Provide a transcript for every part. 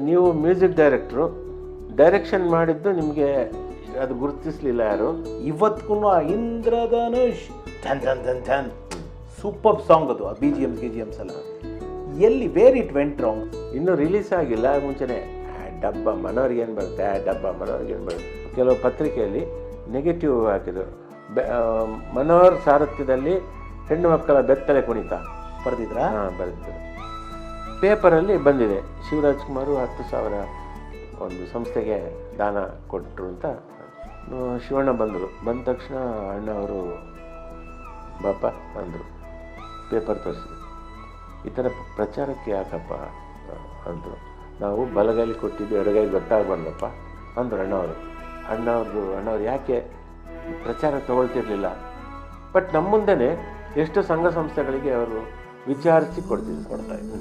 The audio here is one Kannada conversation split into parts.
ನೀವು ಮ್ಯೂಸಿಕ್ ಡೈರೆಕ್ಟ್ರು, ಡೈರೆಕ್ಷನ್ ಮಾಡಿದ್ದು ನಿಮಗೆ ಅದು ಗುರುತಿಸಲಿಲ್ಲ ಯಾರು? ಇವತ್ತಿಗೂ ಇಂದ್ರಧನುಷ್ ಝನ್ ಝನ್ ಝನ್ ಝನ್ ಸೂಪರ್ ಸಾಂಗ್ ಅದು. ಆ ಬಿ ಜಿ ಎಮ್ಸ್ ಎಲ್ಲ ಎಲ್ಲಿ ವೇರ್ ಇಟ್ ವೆಂಟ್ ರಾಂಗ್? ಇನ್ನೂ ರಿಲೀಸ್ ಆಗಿಲ್ಲ, ಮುಂಚೆನೇ ಡಬ್ಬ ಮನೋರಿಗೇನು ಬರುತ್ತೆ, ಡಬ್ಬ ಮನೋರಿಗೇನು ಬರುತ್ತೆ. ಕೆಲವು ಪತ್ರಿಕೆಯಲ್ಲಿ ನೆಗೆಟಿವ್ ಹಾಕಿದ್ರು. ಮನೋಹರ್ ಸಾರಥ್ಯದಲ್ಲಿ ಹೆಣ್ಣು ಮಕ್ಕಳ ಬೆತ್ತಲೆ ಕುಣಿತ ಬರ್ದಿದ್ರಾ? ಹಾಂ, ಬರೆದಿದ್ರು. ಪೇಪರಲ್ಲಿ ಬಂದಿದೆ, ಶಿವರಾಜ್ ಕುಮಾರು 10,000 ಒಂದು ಸಂಸ್ಥೆಗೆ ದಾನ ಕೊಟ್ಟರು ಅಂತ. ಶಿವಣ್ಣ ಬಂದರು. ಬಂದ ತಕ್ಷಣ ಅಣ್ಣ ಅವರು ಬಾಪ ಅಂದರು, ಪೇಪರ್ ತೋರಿಸಿದ್ರು. ಈ ಥರ ಪ್ರಚಾರಕ್ಕೆ ಯಾಕಪ್ಪ ಅಂದರು. ನಾವು ಬಲಗೈಲಿ ಕೊಟ್ಟಿದ್ದು ಎಡಗೈ ಗೊತ್ತಾಗಬಾರ್ದಪ್ಪ ಅಂದರು ಅಣ್ಣವರು. ಅಣ್ಣವ್ರು ಯಾಕೆ ಪ್ರಚಾರ ತಗೊಳ್ತಿರ್ಲಿಲ್ಲ, ಬಟ್ ನಮ್ಮ ಮುಂದೆನೇ ಎಷ್ಟು ಸಂಘ ಸಂಸ್ಥೆಗಳಿಗೆ ಅವರು ವಿಚಾರಿಸಿ ಕೊಡ್ತಾ ಇದ್ರು.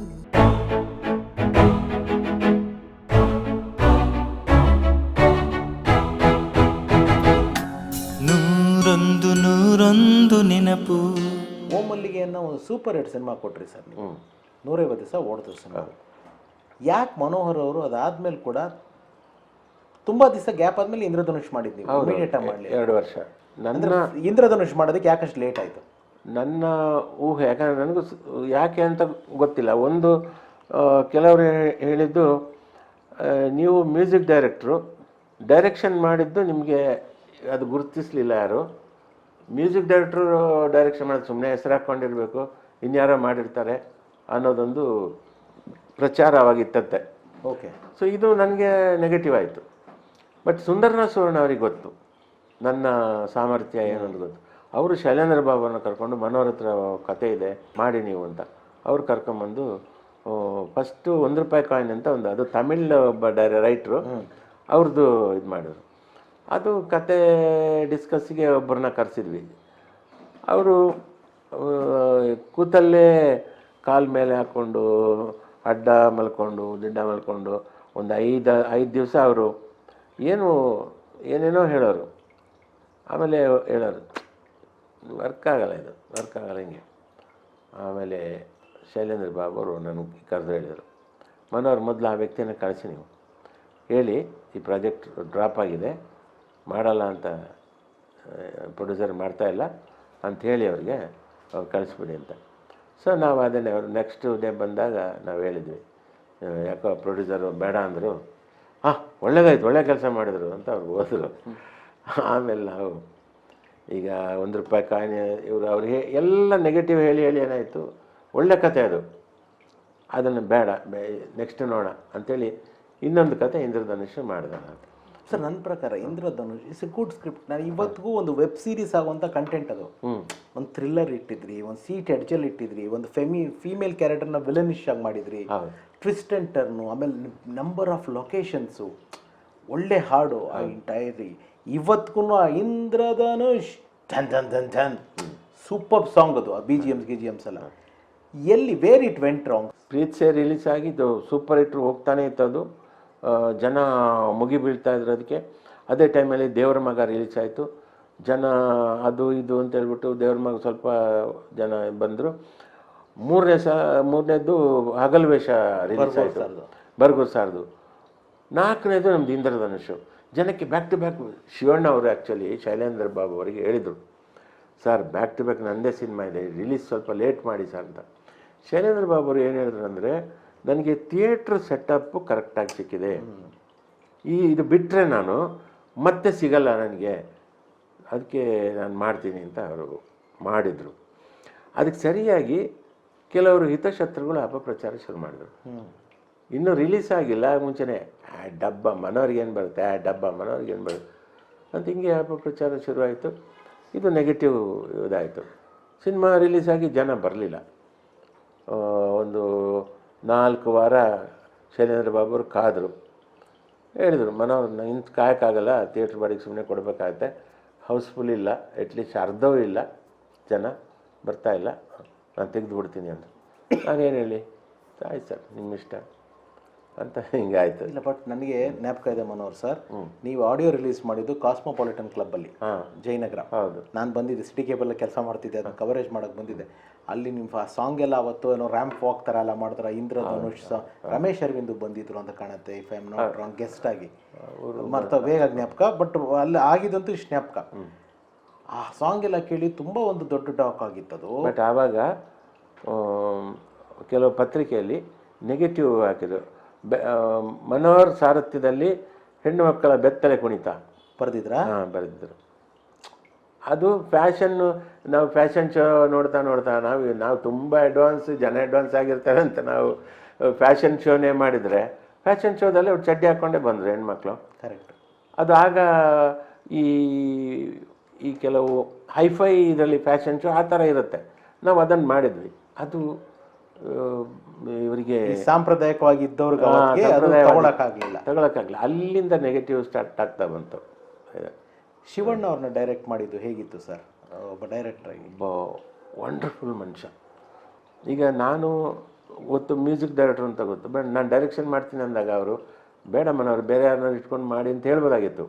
ನೂರೊಂದು ನೆನಪು. ಓಮಲ್ಲಿಗೆ ಅನ್ನೋ ಒಂದು ಸೂಪರ್ ಹಿಟ್ ಸಿನಿಮಾ ಕೊಟ್ರಿ ಸರ್ ನೀವು. 150 ದಿವಸ ಓಡ್ತು ಸಿನಿಮಾ. ಯಾಕೆ ಮನೋಹರ್ ಅವರು ಅದಾದ್ಮೇಲೆ ಕೂಡ ತುಂಬಾ ದಿವಸ ಗ್ಯಾಪ್ ಆದ್ಮೇಲೆ ಇಂದ್ರಧನುಷ್ ಮಾಡಿದ್ವಿ, ಇಮಿಡಿಯೇಟ್ ಆಗಿ ಮಾಡಲಿ 2 ವರ್ಷ. ನನ್ನ ಇಂದ್ರಧನುಷ್ ಮಾಡೋದಕ್ಕೆ ಯಾಕಷ್ಟು ಲೇಟ್ ಆಯಿತು? ನನ್ನ ಊಹೆ, ಯಾಕಂದರೆ ನನಗೂ ಯಾಕೆ ಅಂತ ಗೊತ್ತಿಲ್ಲ. ಒಂದು ಕೆಲವರು ಹೇಳಿದ್ದು, ನೀವು ಮ್ಯೂಸಿಕ್ ಡೈರೆಕ್ಟ್ರು, ಡೈರೆಕ್ಷನ್ ಮಾಡಿದ್ದು ನಿಮಗೆ ಅದು ಗುರುತಿಸಲಿಲ್ಲ ಯಾರು? ಮ್ಯೂಸಿಕ್ ಡೈರೆಕ್ಟ್ರು ಡೈರೆಕ್ಷನ್ ಮಾಡೋದು ಸುಮ್ಮನೆ ಹೆಸರು ಹಾಕ್ಕೊಂಡಿರಬೇಕು, ಇನ್ಯಾರೋ ಮಾಡಿರ್ತಾರೆ ಅನ್ನೋದೊಂದು ಪ್ರಚಾರವಾಗಿತ್ತಂತೆ. ಓಕೆ. ಸೊ ಇದು ನನಗೆ ನೆಗೆಟಿವ್ ಆಯಿತು. ಬಟ್ ಸುಂದರನಾಥ್ ಸುವರ್ಣ ಅವ್ರಿಗೆ ಗೊತ್ತು ನನ್ನ ಸಾಮರ್ಥ್ಯ ಏನಂತ ಗೊತ್ತು. ಅವರು ಶೈಲೇಂದ್ರ ಬಾಬುನ ಕರ್ಕೊಂಡು ಮನೋಹರ್ ಹತ್ರ ಕತೆ ಇದೆ ಮಾಡಿ ನೀವು ಅಂತ ಅವ್ರು ಕರ್ಕೊಂಬಂದು ಫಸ್ಟು ₹1 ಕಾಯಿನ್ ಅಂತ ಒಂದು, ಅದು ತಮಿಳ್ ಒಬ್ಬ ರೈಟ್ರು ಅವ್ರದ್ದು ಇದು ಮಾಡಿದ್ರು. ಅದು ಕತೆ ಡಿಸ್ಕಸ್ಸಿಗೆ ಒಬ್ಬರನ್ನ ಕರೆಸಿದ್ವಿ. ಅವರು ಕೂತಲ್ಲೇ ಕಾಲ ಮೇಲೆ ಹಾಕ್ಕೊಂಡು ಅಡ್ಡ ಮಲ್ಕೊಂಡು ದಿಡ್ಡ ಮಲ್ಕೊಂಡು ಒಂದು 5 ದಿವಸ ಅವರು ಏನೇನೋ ಹೇಳೋರು. ಆಮೇಲೆ ಹೇಳೋರು ವರ್ಕ್ ಆಗಲ್ಲ ಹಿಂಗೆ. ಆಮೇಲೆ ಶೈಲೇಂದ್ರ ಬಾಬು ಅವರು ನನಗೆ ಕರೆದು ಹೇಳಿದರು, ಮನೋಹರ್ ಮೊದಲು ಆ ವ್ಯಕ್ತಿಯನ್ನು ಕಳಿಸಿ, ನೀವು ಹೇಳಿ ಈ ಪ್ರಾಜೆಕ್ಟ್ ಡ್ರಾಪ್ ಆಗಿದೆ, ಮಾಡಲ್ಲ ಅಂತ ಪ್ರೊಡ್ಯೂಸರ್ ಮಾಡ್ತಾಯಿಲ್ಲ ಅಂಥೇಳಿ ಅವ್ರಿಗೆ ಕಳಿಸ್ಬಿಡಿ ಅಂತ. ಸೊ ನಾವು ಅದನ್ನೇ ಅವರು ನೆಕ್ಸ್ಟ್ ಡೇ ಬಂದಾಗ ನಾವು ಹೇಳಿದ್ವಿ, ಯಾಕೋ ಪ್ರೊಡ್ಯೂಸರು ಬೇಡ ಅಂದರು. ಒಳ್ಳೆದಾಯ್ತು, ಒಳ್ಳೆ ಕೆಲಸ ಮಾಡಿದರು ಅಂತ ಅವ್ರು ಹೋದರು. ಆಮೇಲೆ ನಾವು ಈಗ ₹1 ಕಾಯಿನ್ ಅವ್ರು ಎಲ್ಲ ನೆಗೆಟಿವ್ ಹೇಳಿ ಏನಾಯಿತು, ಒಳ್ಳೆ ಕತೆ ಅದು, ಅದನ್ನು ಬೇಡ ನೆಕ್ಸ್ಟ್ ನೋಡೋಣ ಅಂಥೇಳಿ ಇನ್ನೊಂದು ಕತೆ ಇಂದ್ರಧನುಷ್ ಮಾಡಿದೆ ನಾನು. ಸರ್, ನನ್ನ ಪ್ರಕಾರ Indradhanush is A good script. ನಾನು ಇವತ್ತಿಗೂ ಒಂದು ವೆಬ್ ಸೀರೀಸ್ ಆಗುವಂಥ ಕಂಟೆಂಟ್ ಅದು. ಒಂದು ಥ್ರಿಲ್ಲರ್ ಇಟ್ಟಿದ್ರಿ, ಒಂದು ಸೀಟ್ ಎಡ್ಜಲ್ಲಿ ಇಟ್ಟಿದ್ರಿ, ಒಂದು ಫೀಮೇಲ್ ಕ್ಯಾರೆಕ್ಟರ್ನ ವಿಲನಿಶ್ ಆಗಿ ಮಾಡಿದ್ರಿ, ಟ್ವಿಸ್ಟ್ ಆ್ಯಂಡ್ ಟರ್ನು, ಆಮೇಲೆ ನಂಬರ್ ಆಫ್ ಲೊಕೇಶನ್ಸು, ಒಳ್ಳೆ ಹಾಡು ಆ ಎಂಟೈರಿ. ಇವತ್ತಿಗೂ ಇಂದ್ರಧನುಷ್ ಝನ್ ಝನ್ ಝನ್ ಝನ್ ಸೂಪರ್ ಸಾಂಗ್ ಅದು. ಆ ಬಿ ಜಿ ಎಮ್ಸ್ ಎಲ್ಲ ಎಲ್ಲಿ where it went wrong? Preethse release ಆಗಿದ್ದು ಸೂಪರ್ ಹಿಟ್ರು ಹೋಗ್ತಾನೆ ಇತ್ತದು, ಜನ ಮುಗಿ ಬೀಳ್ತಾ ಇದ್ರು ಅದಕ್ಕೆ. ಅದೇ ಟೈಮಲ್ಲಿ ದೇವರ ಮಗ ರಿಲೀಸ್ ಆಯಿತು. ಜನ ಅದು ಇದು ಅಂತ ಹೇಳ್ಬಿಟ್ಟು ದೇವ್ರ ಮಗ ಸ್ವಲ್ಪ ಜನ ಬಂದರು. ಮೂರನೇದು ಹಗಲ್ ವೇಷ ರಿಲೀಸ್ ಆಯಿತು, ಬರ್ಗೂರು ಸಾರ್ದು. 4ನೇದು ನಮ್ಮದು ಇಂದ್ರಧನುಷು. ಜನಕ್ಕೆ ಬ್ಯಾಕ್ ಟು ಬ್ಯಾಕ್ ಶಿವಣ್ಣ ಅವರು ಆ್ಯಕ್ಚುಲಿ ಶೈಲೇಂದ್ರ ಬಾಬು ಅವರಿಗೆ ಹೇಳಿದರು, ಸರ್ ಬ್ಯಾಕ್ ಟು ಬ್ಯಾಕ್ ನನ್ನದೇ ಸಿನಿಮಾ ಇದೆ, ರಿಲೀಸ್ ಸ್ವಲ್ಪ ಲೇಟ್ ಮಾಡಿ ಸರ್ ಅಂತ. ಶೈಲೇಂದ್ರ ಬಾಬು ಅವರು ಏನು ಹೇಳಿದ್ರು ಅಂದರೆ, ನನಗೆ ಥಿಯೇಟ್ರ್ ಸೆಟಪ್ಪು ಕರೆಕ್ಟಾಗಿ ಸಿಕ್ಕಿದೆ, ಇದು ಬಿಟ್ಟರೆ ನಾನು ಮತ್ತೆ ಸಿಗಲ್ಲ ನನಗೆ, ಅದಕ್ಕೆ ನಾನು ಮಾಡ್ತೀನಿ ಅಂತ ಅವರು ಮಾಡಿದರು. ಅದಕ್ಕೆ ಸರಿಯಾಗಿ ಕೆಲವರು ಹಿತಶತ್ರುಗಳು ಅಪಪ್ರಚಾರ ಶುರು ಮಾಡಿದರು. ಇನ್ನೂ ರಿಲೀಸ್ ಆಗಿಲ್ಲ, ಮುಂಚೆನೇ ಡಬ್ಬ ಮನೋರಿಗೇನು ಬರುತ್ತೆ, ಡಬ್ಬ ಮನೋರಿಗೇನು ಬರುತ್ತೆ ಅಂತ ಹಿಂಗೆ ಅಪಪ್ರಚಾರ ಶುರುವಾಯಿತು. ಇದು ನೆಗೆಟಿವ್ ಇದಾಯಿತು. ಸಿನಿಮಾ ರಿಲೀಸ್ ಆಗಿ ಜನ ಬರಲಿಲ್ಲ. ಒಂದು 4 ವಾರ ಶೈಲೇಂದ್ರ ಬಾಬು ಅವರು ಕಾದರು. ಹೇಳಿದರು, ಮನೋಹರ್ನ ಇಂತ ಕಾಯೋಕ್ಕಾಗಲ್ಲ, ಥಿಯೇಟ್ರ್ ಬಾಡಿಗೆ ಸುಮ್ಮನೆ ಕೊಡಬೇಕಾಗತ್ತೆ, ಹೌಸ್ಫುಲ್ ಇಲ್ಲ, ಅಟ್ಲೀಸ್ಟ್ ಅರ್ಧವೂ ಇಲ್ಲ, ಜನ ಬರ್ತಾಯಿಲ್ಲ, ನಾನು ತೆಗೆದುಬಿಡ್ತೀನಿ ಅಂತ. ನಾನೇನು ಹೇಳಿ, ಆಯ್ತು ಸರ್ ನಿಮ್ಮ ಇಷ್ಟ ಅಂತ ಹಿಂಗಾಯಿತು. ಇಲ್ಲ, ಬಟ್ ನನಗೆ ಜ್ಞಾಪಕ ಇದೆ ಮನೋಹರ್ ಸರ್, ನೀವು ಆಡಿಯೋ ರಿಲೀಸ್ ಮಾಡಿದ್ದು ಕಾಸ್ಮೋಪಾಲಿಟನ್ ಕ್ಲಬ್ಬಲ್ಲಿ, ಜಯನಗರ. ಹೌದು, ನಾನು ಬಂದಿದ್ದೆ, ಸಿಟಿ ಕೇಬಲ್ ಕೆಲಸ ಮಾಡ್ತಿದ್ದೆ, ಅದನ್ನು ಕವರೇಜ್ ಮಾಡೋಕ್ಕೆ ಬಂದಿದ್ದೆ. ಅಲ್ಲಿ ನಿಮ್ಮ ಸಾಂಗ್ ಎಲ್ಲ ಅವತ್ತು ಏನೋ ರ್ಯಾಂಪ್ ವಾಕ್ ಥರ ಎಲ್ಲ ಮಾಡ್ತಾರೆ, ಇಂದ್ರಧನುಷ್ ರಮೇಶ್ ಅರವಿಂದ್ ಬಂದಿದ್ರು ಅಂತ ಕಾಣುತ್ತೆ, if I am not wrong, guest ಆಗಿ. ಮರ್ತ ಬೇಗ ಜ್ಞಾಪಕ, ಬಟ್ ಅಲ್ಲಿ ಆಗಿದಂತೂ ಇಷ್ಟು ಜ್ಞಾಪಕ. ಆ ಸಾಂಗ್ ಎಲ್ಲ ಕೇಳಿ ತುಂಬ ಒಂದು ದೊಡ್ಡ ಟಾಕ್ ಆಗಿತ್ತು ಅದು. ಬಟ್ ಆವಾಗ ಕೆಲವು ಪತ್ರಿಕೆಯಲ್ಲಿ ನೆಗೆಟಿವ್ ಹಾಕಿದ್ರು. ಮನೋಹರ್ ಸಾರಥ್ಯದಲ್ಲಿ ಹೆಣ್ಣು ಮಕ್ಕಳ ಬೆತ್ತಲೆ ಕುಣಿತ ಬರೆದಿದ್ರಾ? ಹಾಂ, ಬರೆದಿದ್ರು. ಅದು ಫ್ಯಾಷನ್ನು, ನಾವು ಫ್ಯಾಷನ್ ಶೋ ನೋಡ್ತಾ ನಾವು ತುಂಬ ಜನ ಅಡ್ವಾನ್ಸ್ ಆಗಿರ್ತಾರೆ ಅಂತ ನಾವು ಫ್ಯಾಷನ್ ಶೋನೇ ಮಾಡಿದರೆ, ಫ್ಯಾಷನ್ ಶೋದಲ್ಲಿ ಅವ್ರು ಚಡ್ಡಿ ಹಾಕ್ಕೊಂಡೇ ಬಂದರು ಹೆಣ್ಮಕ್ಳು. ಕರೆಕ್ಟ್. ಅದು ಆಗ ಈ ಕೆಲವು ಹೈಫೈ ಇದರಲ್ಲಿ ಫ್ಯಾಷನ್ ಶೋ ಆ ಥರ ಇರುತ್ತೆ, ನಾವು ಅದನ್ನು ಮಾಡಿದ್ವಿ. ಅದು ಇವರಿಗೆ ಸಾಂಪ್ರದಾಯಿಕವಾಗಿ ಇದ್ದವ್ರಿಗೆ ತಗೊಳಕ್ಕಾಗಲಿಲ್ಲ. ಅಲ್ಲಿಂದ ನೆಗೆಟಿವ್ ಸ್ಟಾರ್ಟ್ ಆಗ್ತಾ ಬಂತು. ಶಿವಣ್ಣ ಅವ್ರನ್ನ ಡೈರೆಕ್ಟ್ ಮಾಡಿದ್ದು ಹೇಗಿತ್ತು ಸರ್? ಒಬ್ಬ ಡೈರೆಕ್ಟ್ರಾಗಿ ಒಬ್ಬ ವಂಡರ್ಫುಲ್ ಮನುಷ್ಯ. ಈಗ ನಾನು ಗೊತ್ತು ಮ್ಯೂಸಿಕ್ ಡೈರೆಕ್ಟರ್ ಅಂತ ಗೊತ್ತು, ಬಟ್ ನಾನು ಡೈರೆಕ್ಷನ್ ಮಾಡ್ತೀನಿ ಅಂದಾಗ ಅವರು ಬೇಡ ಮನೋರು ಬೇರೆ ಯಾರನ್ನ ಇಟ್ಕೊಂಡು ಮಾಡಿ ಅಂತ ಹೇಳ್ಬೋದಾಗಿತ್ತು.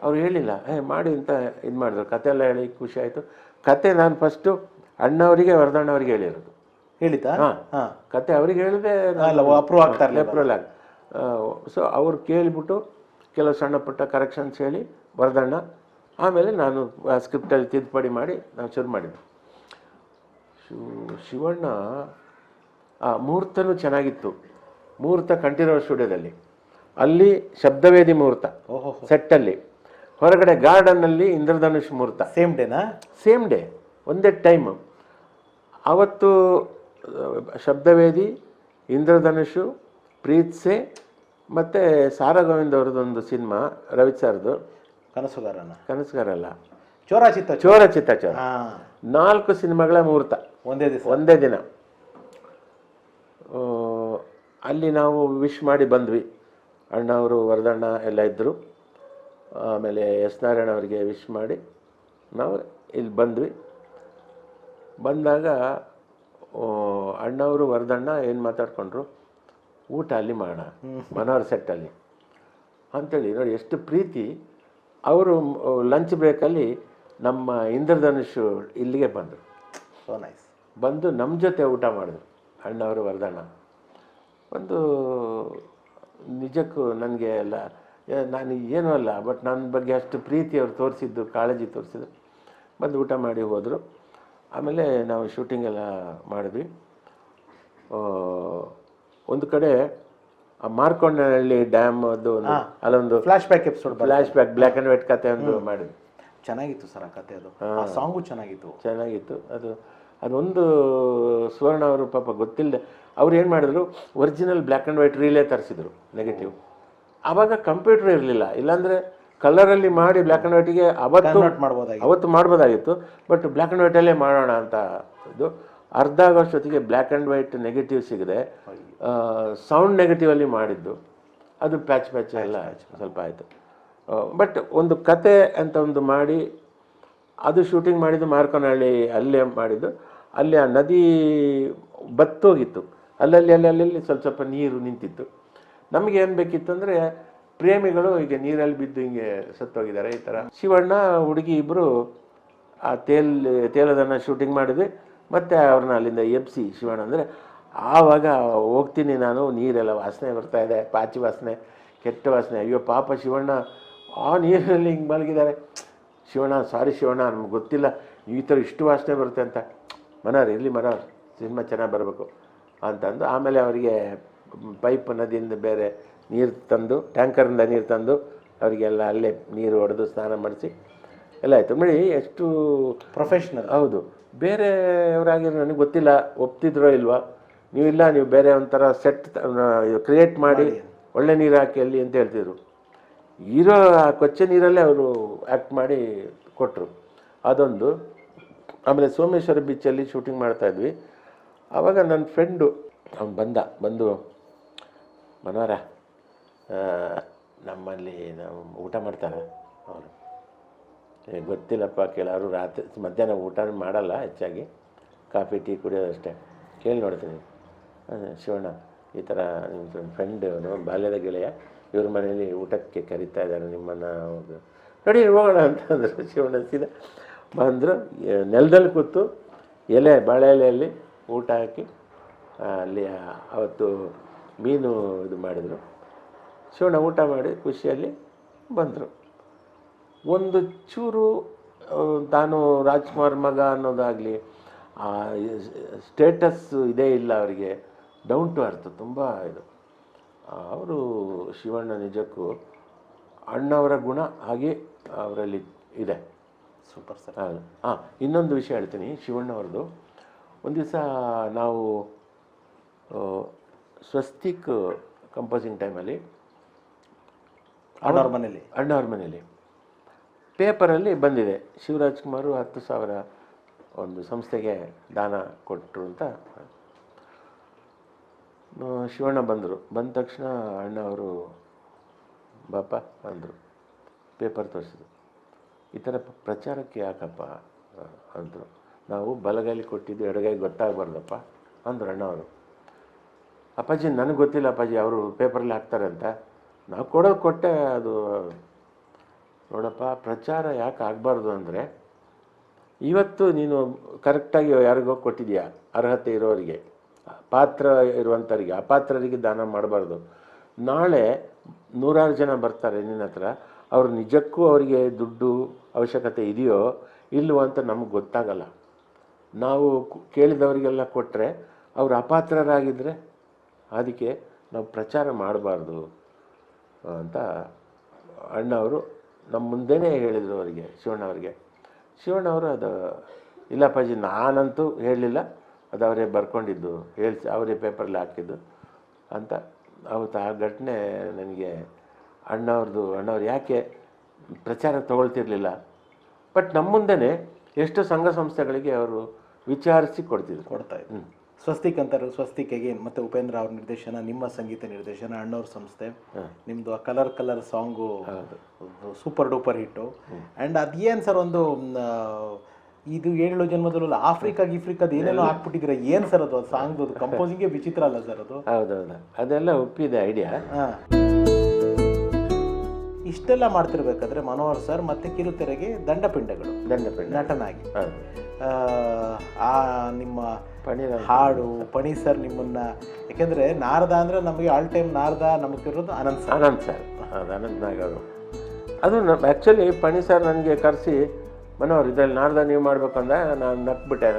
ಅವ್ರು ಹೇಳಿಲ್ಲ, ಮಾಡಿ ಅಂತ ಇದು ಮಾಡಿದ್ರು. ಕತೆ ಎಲ್ಲ ಹೇಳಿ ಖುಷಿ ಆಯಿತು. ಕತೆ ನಾನು ಫಸ್ಟು ಅಣ್ಣವರಿಗೆ ವರದಣ್ಣವ್ರಿಗೆ ಹೇಳಿರೋದು. ಹೇಳಿತಾ? ಹಾಂ, ಕತೆ ಅವ್ರಿಗೆ ಹೇಳಿದೆ, ಅಪ್ರೂವ್ ಆಗ್ತಾರೆ, ಅಪ್ರೂವಲ್ ಆಗಿ. ಸೊ ಅವ್ರು ಕೇಳಿಬಿಟ್ಟು ಕೆಲವು ಸಣ್ಣ ಪುಟ್ಟ ಕರೆಕ್ಷನ್ಸ್ ಹೇಳಿ ವರದಣ್ಣ, ಆಮೇಲೆ ನಾನು ಸ್ಕ್ರಿಪ್ಟಲ್ಲಿ ತಿದ್ದುಪಡಿ ಮಾಡಿ ನಾವು ಶುರು ಮಾಡಿದ್ವಿ. ಶಿವಣ್ಣ ಮುಹೂರ್ತನೂ ಚೆನ್ನಾಗಿತ್ತು. ಮುಹೂರ್ತ ಕಂಠೀರವ ಸ್ಟುಡಿಯೋದಲ್ಲಿ, ಅಲ್ಲಿ ಶಬ್ದವೇದಿ ಮುಹೂರ್ತ ಸೆಟ್ಟಲ್ಲಿ, ಹೊರಗಡೆ ಗಾರ್ಡನ್ನಲ್ಲಿ ಇಂದ್ರಧನುಷ್ ಮುಹೂರ್ತ. ಸೇಮ್ ಡೇನಾ? ಸೇಮ್ ಡೇ, ಒಂದೇ ಟೈಮು. ಅವತ್ತು ಶಬ್ದವೇದಿ, ಇಂದ್ರಧನುಷು, ಪ್ರೀತ್ಸೆ ಮತ್ತು ಸಾರಾ ಗೋವಿಂದ್ ಅವ್ರದ್ದೊಂದು ಸಿನಿಮಾ ರವಿ ಸರ್ದು, ಕನಸುಗಾರ ಅಲ್ಲ, ಚೋರ ಚಿತ್ತಾಚೋರ. 4 ಸಿನಿಮಾಗಳ ಮುಹೂರ್ತ ಒಂದೇ ದಿನ. ಅಲ್ಲಿ ನಾವು ವಿಶ್ ಮಾಡಿ ಬಂದ್ವಿ. ಅಣ್ಣವರು ವರದಣ್ಣ ಎಲ್ಲ ಇದ್ದರು. ಆಮೇಲೆ ಎಸ್ ನಾರಾಯಣ ಅವರಿಗೆ ವಿಶ್ ಮಾಡಿ ನಾವು ಇಲ್ಲಿ ಬಂದ್ವಿ. ಬಂದಾಗ ಅಣ್ಣವರು ವರದಣ್ಣ ಏನು ಮಾತಾಡ್ಕೊಂಡ್ರು, ಊಟ ಅಲ್ಲಿ ಮಾಡೋಣ ಮನೋಹರ್ ಸೆಟ್ಟಲ್ಲಿ ಅಂಥೇಳಿ. ನೋಡಿ ಎಷ್ಟು ಪ್ರೀತಿ. ಅವರು ಲಂಚ್ ಬ್ರೇಕಲ್ಲಿ ನಮ್ಮ ಇಂದ್ರಧನುಷು ಇಲ್ಲಿಗೆ ಬಂದರು. So nice. ಬಂದು ನಮ್ಮ ಜೊತೆ ಊಟ ಮಾಡಿದ್ರು ಅಣ್ಣವರು ವರದಣ್ಣ. ಒಂದು ನಿಜಕ್ಕೂ ನನಗೆ ಎಲ್ಲ, ನಾನು ಏನೂ ಅಲ್ಲ, ಬಟ್ ನನ್ನ ಬಗ್ಗೆ ಅಷ್ಟು ಪ್ರೀತಿ ಅವ್ರು ತೋರಿಸಿದ್ದು, ಕಾಳಜಿ ತೋರಿಸಿದ್ರು. ಬಂದು ಊಟ ಮಾಡಿ ಹೋದರು. ಆಮೇಲೆ ನಾವು ಶೂಟಿಂಗ್ ಎಲ್ಲ ಮಾಡಿದ್ವಿ. ಒಂದು ಕಡೆ ಮಾರ್ಕೊಂಡಹಳ್ಳಿ ಡ್ಯಾಮ್ ಅದು ಅಲ್ಲೊಂದು flash back episode, black and white ಕತೆ ಒಂದು ಮಾಡಿದ್ವಿ. ಚೆನ್ನಾಗಿತ್ತು ಸರ್ ಆ ಕತೆ. ಅದು ಆ ಸಾಂಗು ಚೆನ್ನಾಗಿತ್ತು. ಅದೊಂದು ಸುವರ್ಣ ಅವರು ಪಾಪ ಗೊತ್ತಿಲ್ಲದೆ ಅವ್ರು ಏನು ಮಾಡಿದ್ರು, ಒರಿಜಿನಲ್ ಬ್ಲ್ಯಾಕ್ ಆ್ಯಂಡ್ ವೈಟ್ ರೀಲೇ ತರಿಸಿದ್ರು ನೆಗೆಟಿವ್. ಆವಾಗ ಕಂಪ್ಯೂಟರ್ ಇರಲಿಲ್ಲ, ಇಲ್ಲಾಂದರೆ ಕಲರಲ್ಲಿ ಮಾಡಿ ಬ್ಲ್ಯಾಕ್ ಆ್ಯಂಡ್ ವೈಟಿಗೆ ಅವತ್ತು ಮಾಡ್ಬೋದಾಗಿತ್ತು. ಬಟ್ ಬ್ಲ್ಯಾಕ್ ಆ್ಯಂಡ್ ವೈಟಲ್ಲೇ ಮಾಡೋಣ ಅಂತ ಇದು. ಅರ್ಧ ಆಗೋಷ್ಟೊತ್ತಿಗೆ ಬ್ಲ್ಯಾಕ್ ಆ್ಯಂಡ್ ವೈಟ್ ನೆಗೆಟಿವ್ ಸಿಗದೆ ಸೌಂಡ್ ನೆಗೆಟಿವಲ್ಲಿ ಮಾಡಿದ್ದು. ಅದು ಪ್ಯಾಚ್ ಎಲ್ಲ ಸ್ವಲ್ಪ ಆಯಿತು. ಬಟ್ ಒಂದು ಕತೆ ಅಂತ ಒಂದು ಮಾಡಿ ಅದು ಶೂಟಿಂಗ್ ಮಾಡಿದ್ದು ಮಾರ್ಕೋನಹಳ್ಳಿ ಅಲ್ಲೇ ಮಾಡಿದ್ದು. ಅಲ್ಲಿ ಆ ನದಿ ಬತ್ತೋಗಿತ್ತು, ಅಲ್ಲಲ್ಲಿ ಸ್ವಲ್ಪ ನೀರು ನಿಂತಿತ್ತು. ನಮಗೆ ಏನು ಬೇಕಿತ್ತು ಅಂದರೆ, ಪ್ರೇಮಿಗಳು ಈಗ ನೀರಲ್ಲಿ ಬಿದ್ದು ಹಿಂಗೆ ಸತ್ತೋಗಿದ್ದಾರೆ ಈ ಥರ. ಶಿವಣ್ಣ ಹುಡುಗಿ ಇಬ್ಬರು ಆ ತೇಲದನ್ನು ಶೂಟಿಂಗ್ ಮಾಡಿದ್ವಿ. ಮತ್ತು ಅವ್ರನ್ನ ಅಲ್ಲಿಂದ ಎಬ್ಸಿ ಶಿವಣ್ಣ ಅಂದರೆ, ಆವಾಗ ಹೋಗ್ತೀನಿ ನಾನು, ನೀರೆಲ್ಲ ವಾಸನೆ ಬರ್ತಾಯಿದೆ, ಪಾಚಿ ವಾಸನೆ, ಕೆಟ್ಟ ವಾಸನೆ. ಅಯ್ಯೋ ಪಾಪ ಶಿವಣ್ಣ ಆ ನೀರಲ್ಲಿ ಹಿಂಗೆ ಮಲಗಿದ್ದಾರೆ. ಶಿವಣ್ಣ ಸಾರಿ ಶಿವಣ್ಣ, ನಮ್ಗೆ ಗೊತ್ತಿಲ್ಲ ಈ ಥರ ಇಷ್ಟು ವಾಸನೆ ಬರುತ್ತೆ ಅಂತ. ಮನೋಹರ್ ಇರಲಿ ಮನೋಹರ್, ಸಿನಿಮಾ ಚೆನ್ನಾಗಿ ಬರಬೇಕು ಅಂತಂದು ಆಮೇಲೆ ಅವರಿಗೆ ಪೈಪ್ ನದಿಯಿಂದ ಬೇರೆ ನೀರು ತಂದು, ಟ್ಯಾಂಕರಿಂದ ನೀರು ತಂದು ಅವರಿಗೆಲ್ಲ ಅಲ್ಲೇ ನೀರು ಹೊಡೆದು ಸ್ನಾನ ಮಾಡಿಸಿ ಎಲ್ಲ ಆಯಿತು. ನೋಡಿ ಎಷ್ಟು ಪ್ರೊಫೆಷ್ನಲ್. ಹೌದು, ಬೇರೆಯವರಾಗಿರೋ ನನಗೆ ಗೊತ್ತಿಲ್ಲ ಒಪ್ತಿದ್ರೋ ಇಲ್ವಾ. ನೀವು ಬೇರೆ ಒಂಥರ ಸೆಟ್ ಕ್ರಿಯೇಟ್ ಮಾಡಿ ಒಳ್ಳೆ ನೀರು ಹಾಕಿ ಅಲ್ಲಿ ಅಂತ ಹೇಳ್ತಿದ್ರು. ಇರೋ ಆ ಕೊಚ್ಚೆ ನೀರಲ್ಲೇ ಅವರು ಆ್ಯಕ್ಟ್ ಮಾಡಿ ಕೊಟ್ಟರು. ಅದೊಂದು. ಆಮೇಲೆ ಸೋಮೇಶ್ವರ ಬೀಚಲ್ಲಿ ಶೂಟಿಂಗ್ ಮಾಡ್ತಾಯಿದ್ವಿ. ಆವಾಗ ನನ್ನ ಫ್ರೆಂಡು ಅವ್ನು ಬಂದು ಮನೋಹರ ನಮ್ಮಲ್ಲಿ ನಾವು ಊಟ ಮಾಡ್ತಾರೆ ಅವರು, ಗೊತ್ತಿಲ್ಲಪ್ಪ ಕೆಲವರು ರಾತ್ರಿ ಮಧ್ಯಾಹ್ನ ಊಟ ಮಾಡಲ್ಲ, ಹೆಚ್ಚಾಗಿ ಕಾಫಿ ಟೀ ಕುಡಿಯೋದಷ್ಟೇ, ಕೇಳಿ ನೋಡ್ತೀನಿ. ಶಿವಣ್ಣ ಈ ಥರ ನಿಮ್ಮ ಫ್ರೆಂಡ್ ಬಾಲ್ಯದ ಗೆಳೆಯ ಇವ್ರ ಮನೇಲಿ ಊಟಕ್ಕೆ ಕರೀತಾ ಇದ್ದಾರೆ ನಿಮ್ಮನ್ನು, ನೋಡಿ ಹೋಗೋಣ ಅಂತಂದರು. ಶಿವಣ್ಣ ಸೀದಾ ಬಂದರು, ನೆಲದಲ್ಲಿ ಕೂತು ಬಾಳೆ ಎಲೆಯಲ್ಲಿ ಊಟ ಹಾಕಿ ಅಲ್ಲಿ ಅವತ್ತು ಮೀನು ಇದು ಮಾಡಿದರು. ಶಿವಣ್ಣ ಊಟ ಮಾಡಿ ಖುಷಿಯಲ್ಲಿ ಬಂದರು. ಒಂದು ಚೂರು ತಾನು ರಾಜ್ಕುಮಾರ್ ಮಗ ಅನ್ನೋದಾಗಲಿ ಸ್ಟೇಟಸ್ ಇದೇ ಇಲ್ಲ ಅವರಿಗೆ, ಡೌನ್ ಟು ಅರ್ತ್ ತುಂಬ ಇದು. ಅವರು ಶಿವಣ್ಣ ನಿಜಕ್ಕೂ ಅಣ್ಣವರ ಗುಣ ಹಾಗೆ ಅವರಲ್ಲಿ ಇದೆ. Super sir. ಇನ್ನೊಂದು ವಿಷಯ ಹೇಳ್ತೀನಿ ಶಿವಣ್ಣವ್ರದ್ದು. ಒಂದು ದಿವಸ ನಾವು ಸ್ವಸ್ತಿಕ್ ಕಂಪೋಸಿಂಗ್ ಟೈಮಲ್ಲಿ ಅಣ್ಣವ್ರ ಮನೇಲಿ ಪೇಪರಲ್ಲಿ ಬಂದಿದೆ, ಶಿವರಾಜ್ಕುಮಾರು 10,000 ಒಂದು ಸಂಸ್ಥೆಗೆ ದಾನ ಕೊಟ್ಟರು ಅಂತ. ಶಿವಣ್ಣ ಬಂದರು. ಬಂದ ತಕ್ಷಣ ಅಣ್ಣ ಅವರು ಬಾಪ ಅಂದರು, ಪೇಪರ್ ತೋರಿಸಿದ್ರು. ಈ ಥರ ಪ್ರಚಾರಕ್ಕೆ ಯಾಕಪ್ಪ ಅಂದರು. ನಾವು ಬಲಗೈಲಿ ಕೊಟ್ಟಿದ್ದು ಎಡಗೈ ಗೊತ್ತಾಗಬಾರ್ದಪ್ಪ ಅಂದರು ಅಣ್ಣವರು. ಅಪ್ಪಾಜಿ ನನಗೆ ಗೊತ್ತಿಲ್ಲ ಅಪ್ಪಾಜಿ, ಅವರು ಪೇಪರಲ್ಲಿ ಹಾಕ್ತಾರೆ ಅಂತ. ನಾವು ಕೊಡೋದು ಕೊಟ್ಟೆ. ಅದು ನೋಡಪ್ಪ, ಪ್ರಚಾರ ಯಾಕೆ ಆಗಬಾರ್ದು ಅಂದರೆ, ಇವತ್ತು ನೀನು ಕರೆಕ್ಟಾಗಿ ಯಾರಿಗೋ ಕೊಟ್ಟಿದೆಯಾ, ಅರ್ಹತೆ ಇರೋರಿಗೆ, ಪಾತ್ರ ಇರುವಂಥವ್ರಿಗೆ, ಅಪಾತ್ರರಿಗೆ ದಾನ ಮಾಡಬಾರ್ದು. ನಾಳೆ 100 ಜನ ಬರ್ತಾರೆ ನಿನ್ನ ಹತ್ರ, ಅವ್ರು ನಿಜಕ್ಕೂ ಅವರಿಗೆ ದುಡ್ಡು ಅವಶ್ಯಕತೆ ಇದೆಯೋ ಇಲ್ಲವೋ ಅಂತ ನಮಗೆ ಗೊತ್ತಾಗಲ್ಲ. ನಾವು ಕೇಳಿದವರಿಗೆಲ್ಲ ಕೊಟ್ಟರೆ ಅವರು ಅಪಾತ್ರರಾಗಿದ್ದರೆ ಅದಕ್ಕೆ ನಾವು ಪ್ರಚಾರ ಮಾಡಬಾರ್ದು ಅಂತ ಅಣ್ಣವರು ನಮ್ಮ ಮುಂದೆನೇ ಹೇಳಿದರು ಅವರಿಗೆ, ಶಿವಣ್ಣವ್ರಿಗೆ. ಶಿವಣ್ಣವರು ಅದು ಇಲ್ಲಪ್ಪಾಜಿ ನಾನಂತೂ ಹೇಳಲಿಲ್ಲ, ಅದು ಅವರೇ ಬರ್ಕೊಂಡಿದ್ದು, ಅವರೇ ಪೇಪರಲ್ಲಿ ಹಾಕಿದ್ದು ಅಂತ. ಅವತ್ತು ಆ ಘಟನೆ ನನಗೆ ಅಣ್ಣವ್ರು ಯಾಕೆ ಪ್ರಚಾರ ತೊಗೊಳ್ತಿರ್ಲಿಲ್ಲ, ಬಟ್ ನಮ್ಮ ಮುಂದೆನೇ ಎಷ್ಟು ಸಂಘ ಸಂಸ್ಥೆಗಳಿಗೆ ಅವರು ವಿಚಾರಿಸಿ ಕೊಡ್ತಾಯಿದ್ರು. ಸ್ವಸ್ತಿಕ್ ಅಂತಾರೆ. ಸ್ವಸ್ತಿಕ್ಗೆ ಮತ್ತು ಉಪೇಂದ್ರ ಅವ್ರ ನಿರ್ದೇಶನ, ನಿಮ್ಮ ಸಂಗೀತ ನಿರ್ದೇಶನ, ಅಣ್ಣವ್ರ ಸಂಸ್ಥೆ, ನಿಮ್ಮದು ಆ ಕಲರ್ ಸಾಂಗು ಸೂಪರ್ ಡೂಪರ್ ಹಿಟ್ಟು. ಆ್ಯಂಡ್ ಅದೇನು ಸರ್, ಒಂದು ಇದು 7 ಜನ್ಮದಲ್ಲೂ ಆಫ್ರಿಕಾದ ಏನೇನೋ ಹಾಕ್ಬಿಟ್ಟಿದ್ರೆ ಏನು ಸರ್ ಅದು ಸಾಂಗ್ದು ಕಂಪೋಸಿಂಗೇ ವಿಚಿತ್ರ ಅಲ್ಲ ಸರ್ ಅದು? ಹೌದೌದು, ಅದೆಲ್ಲ ಒಪ್ಪಿದೆ ಐಡಿಯಾ. ಇಷ್ಟೆಲ್ಲ ಮಾಡ್ತಿರ್ಬೇಕಾದ್ರೆ ಮನೋಹರ್ ಸರ್ ಮತ್ತೆ ಕಿರುತೆರೆಗೆ ದಂಡಪಿಂಡಗಳು ನಟನಾಗಿ ನಿಮ್ಮ ಹಾಡು ಪಣಿ ಸರ್ ನಿಮ್ಮನ್ನ, ಯಾಕೆಂದ್ರೆ ನಾರದ ಅಂದ್ರೆ ನಮಗೆ ಆಲ್ ಟೈಮ್ ನಾರದ ನಮಗಿರೋದು ಅನಂತ್ ಸರ್. ಅದು ಅನಂತ್ ನಾಗ್ ಅವರು. ಅದು ಆ್ಯಕ್ಚುಲಿ ಪಣಿ ಸರ್ ನನಗೆ ಕರೆಸಿ, ಮನೋಹರ್ ಇದರಲ್ಲಿ ನಾರದ ನೀವು ಮಾಡ್ಬೇಕಂದ್ರೆ ನಾನು ನಕ್ಬಿಟ್ಟೆ.